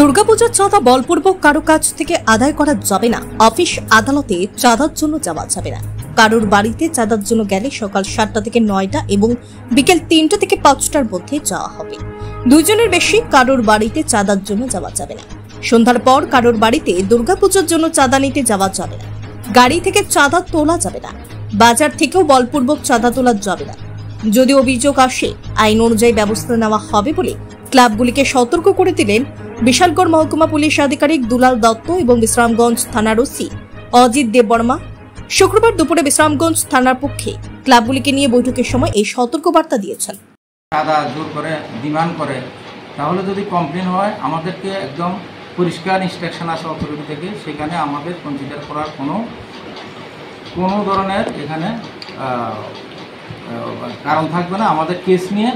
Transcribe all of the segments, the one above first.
দুর্গাপূজার চাঁদা বলপূর্বক কারো কাছ থেকে আদায় করা যাবে না। অফিস আদালতে চাঁদার জন্য যাওয়া যাবে না। কারোর বাড়িতে চাঁদার জন্য গেলে সকাল 7টা থেকে 9টা এবং বিকেল 3টা থেকে 5টার মধ্যে যাওয়া হবে। দুইজনের বেশি কারোর বাড়িতে চাঁদার জন্য যাওয়া যাবে না। সন্ধ্যার পর কারোর বাড়িতে দুর্গাপূজার জন্য চাঁদা নিতে যাওয়া যাবে না। গাড়ি থেকে চাঁদা তোলা যাবে না। বাজার থেকেও বলপূর্বক চাঁদা তোলা যাবে না। যদি অভিযোগ আসে আইন অনুযায়ী ব্যবস্থা নেওয়া হবে বলে ক্লাবগুলিকে সতর্ক করে দিলেন বিশালগড় মহকুমা পুলিশ আধিকারিক দুলাল দত্ত এবং বিশ্রামগঞ্জ থানার ওসি অজিত দেববর্মা। শুক্রবার দুপুরে বিশ্রামগঞ্জ থানার পক্ষে ক্লাবগুলিকে নিয়ে বৈঠকের সময় এই সতর্কবার্তা দিয়েছেন। চাঁদা জোর করে ডিমান্ড করে তাহলে যদি কমপ্লেন হয় আমাদেরকে একদম পরিষ্কার ইনস্ট্রাকশন আসে অথরিটি থেকে, সেখানে আমাদের কনসিডার করার কোনো ধরনের এখানে কারণ থাকবে না। আমাদের কেস নিয়ে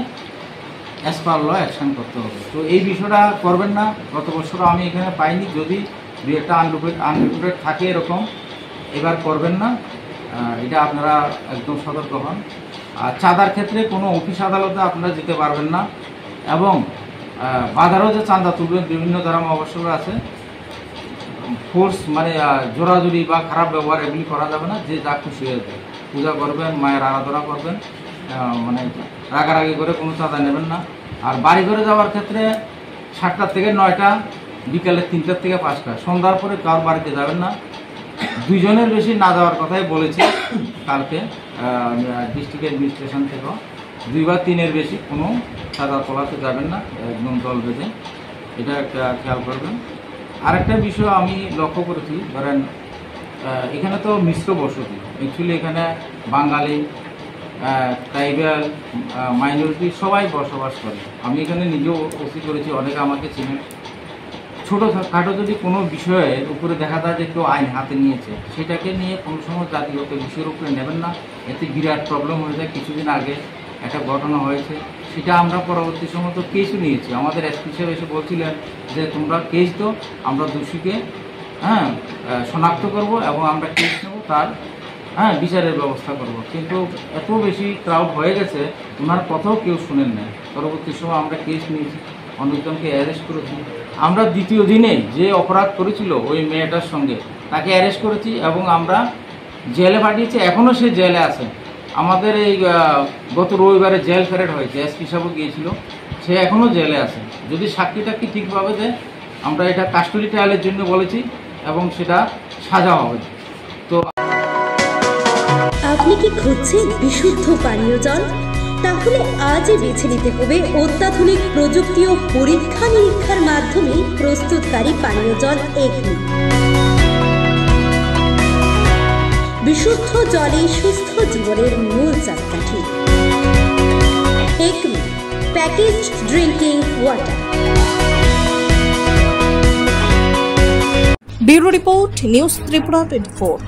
অ্যাজ পার ল অ্যাকশন করতে হবে। তো এই বিষয়টা করবেন না। গত বছর আমি এখানে পাইনি, যদি দু একটা আনরিপোর্টেড থাকে এরকম, এবার করবেন না। এটা আপনারা একদম সতর্ক হন। আর চাঁদার ক্ষেত্রে কোনো অফিস আদালতে আপনারা যেতে পারবেন না এবং বাজারেও যে চাঁদা তুলবেন বিভিন্ন ধরনের অবসর আছে, ফোর্স মানে জোরাজুরি বা খারাপ ব্যবহার এগুলি করা যাবে না। যে যা খুশি হয়েছে পূজা করবেন, মায়ের আরাধনা করবেন, মানে রাগারাগি করে কোনো চাঁদা নেবেন না। আর বাড়ি ঘরে যাওয়ার ক্ষেত্রে 7টা থেকে 9টা, বিকালে 3টা থেকে 5টা, সন্ধ্যার পরে কারোর বাড়িতে যাবেন না। দুইজনের বেশি না যাওয়ার কথাই বলেছে কালকে ডিস্ট্রিক্ট অ্যাডমিনিস্ট্রেশন থেকেও। 2 বা 3-এর বেশি কোনো চাঁদা তোলাতে যাবেন না, একদম দল বেঁধে। এটা একটা খেয়াল করবেন। আরেকটা বিষয় আমি লক্ষ্য করেছি, ধরেন এখানে তো মিশ্র বসতি, অ্যাকচুয়ালি এখানে বাঙালি, ট্রাইবাল, মাইনরিটি সবাই বসবাস করে। আমি এখানে নিজেও ওসি করেছি, অনেকে আমাকে চিনেন। ছোটোখাটো যদি কোনো বিষয়ের উপরে দেখা যায় যে কেউ আইন হাতে নিয়েছে, সেটাকে নিয়ে কোনো সময় জাতিগত বিষয়ের উপরে নেবেন না। এতে বিরাট প্রবলেম হয়ে যায়। কিছুদিন আগে একটা ঘটনা হয়েছে, সেটা আমরা পরবর্তী সময় তো কেসও নিয়েছি। আমাদের এসপি সাহেব এসে বলছিলেন যে তোমরা কেস দাও, আমরা দোষীকে শনাক্ত করব এবং আমরা কেস নেব, তার বিচারের ব্যবস্থা করব। কিন্তু এত বেশি ক্রাউড হয়ে গেছে, ওনার কথাও কেউ শুনেন না। পরবর্তী সময় আমরা কেস নিয়েছি, অনেকজনকে অ্যারেস্ট করেছি। আমরা দ্বিতীয় দিনে যে অপরাধ করেছিল ওই মেয়েটার সঙ্গে, তাকে অ্যারেস্ট করেছি এবং আমরা জেলে পাঠিয়েছি। এখনও সে জেলে আছে। আমাদের এই গত রবিবারে জেল ফেরত হয়েছে, এসপি সাহেবও গিয়েছিল, সে এখনও জেলে আছে। যদি সাক্ষীটাকে ঠিকভাবে দেয়, আমরা এটা কাস্টডি ট্রায়ালের জন্য বলেছি এবং সেটা সাজা হবে। তো আপনি কি খুঁজছেন বিশুদ্ধ পানীয় জল? তাহলে আজই বেছে নিতে হবে অত্যাধুনিক প্রযুক্তি ও পরীক্ষা নিরীক্ষার মাধ্যমে প্রস্তুতকারী পানীয় জল একমি। বিশুদ্ধ জলে সুস্থ জীবনের মূল চাকাঠি। Acme packaged drinking water. Bureau report, news Tripura 24।